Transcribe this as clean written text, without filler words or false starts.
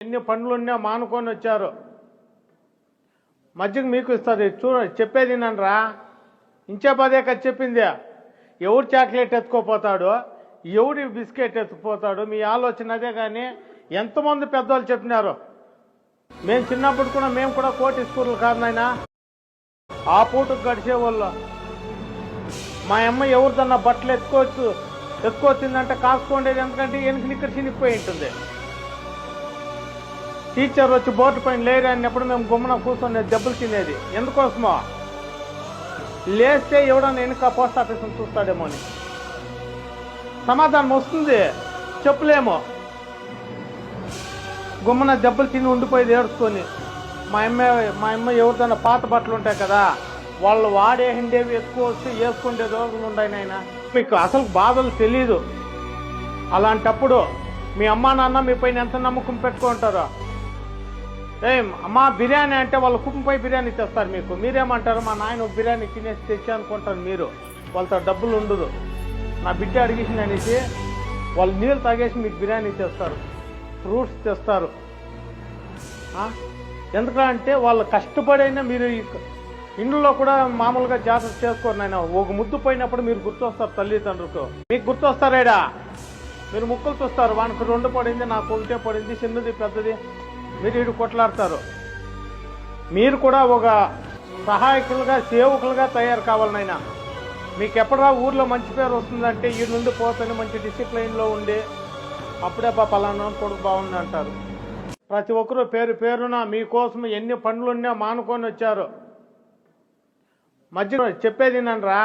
ఎన్ని పనులున్నా మానుకొని వచ్చారు. మజ్జిగ మీకు ఇస్తుంది, చెప్పేది నన్రా. ఇంచే పదే కదా చెప్పింది. ఎవడు చాక్లెట్ ఎత్తుకోపోతాడు, ఎవడి బిస్కెట్ ఎత్తుకుపోతాడు, మీ ఆలోచన అదే. కానీ ఎంతమంది పెద్దవాళ్ళు చెప్పినారు. మేము చిన్నప్పుడు కూడా మేము కూడా కోటి స్కూర్లు కాదు నాయన, ఆ పూటకు గడిచేవాళ్ళు. మా అమ్మ ఎవరిదన్నా బట్టలు ఎత్తుకొచ్చిందంటే కాసుకోండేది, ఎందుకంటే వెనక ఇక్కడ చినిగిపోయి ఉంటుంది. టీచర్ వచ్చి బోర్డు పైన లేరు అన్నప్పుడు మేము గుమ్మన కూర్చొని దెబ్బలు తినేది. ఎందుకోసమో లేస్తే ఎవడన్నా వెనుక పోస్ట్ ఆఫీస్ని చూస్తాడేమో అని. సమాధానం వస్తుంది, చెప్పలేము. గుమ్మన దెబ్బలు తిని ఉండిపోయేది ఏడుచుకొని. మా అమ్మ ఎవరిదన్నా పాత బట్టలు ఉంటాయి కదా, వాళ్ళు వాడేసిండేవి ఎత్తుకోవచ్చు, వేసుకుంటే రోజులు ఉన్నాయి నాయన. మీకు అసలు బాధలు తెలీదు. అలాంటప్పుడు మీ అమ్మా నాన్న మీ పైన ఎంత నమ్మకం పెట్టుకుంటారో. అమ్మా బిర్యానీ అంటే వాళ్ళు కుప్పంపై బిర్యానీ తెస్తారు మీకు. మీరేమంటారు, మా నాయన ఒక బిర్యానీ తినేసి తెచ్చి అనుకుంటారు మీరు. వాళ్ళతో డబ్బులు ఉండదు. నా బిడ్డ అడిగేసింది అనేసి వాళ్ళు నీళ్ళు తాగేసి మీకు బిర్యానీ తెస్తారు, ఫ్రూట్స్ తెస్తారు. ఎందుకంటే వాళ్ళు కష్టపడైనా మీరు ఇండ్లలో కూడా మామూలుగా జాగ్రత్త చేసుకోరు నాయన. ఒక ముద్దు పోయినప్పుడు మీరు గుర్తొస్తారు తల్లిదండ్రులకు. మీకు గుర్తొస్తారేడా, మీరు ముక్కలు చూస్తారు. వానికి 2 పడింది, నాకు 1 పడింది, చిన్నది పెద్దది, మీరు ఇటు కొట్లాడతారు. మీరు కూడా ఒక సహాయకులుగా సేవకులుగా తయారు కావాలి నాయన. మీకు ఎప్పుడా ఊర్లో మంచి పేరు వస్తుందంటే ఈ నుండి పోతని మంచి డిసిప్లైన్లో ఉండి అప్పుడే పలానా కొడుకు బాగుంది అంటారు. ప్రతి ఒక్కరూ పేరున మీకోసం ఎన్ని పనులున్నా మానుకొని వచ్చారు. మధ్య చెప్పేది నన్రా.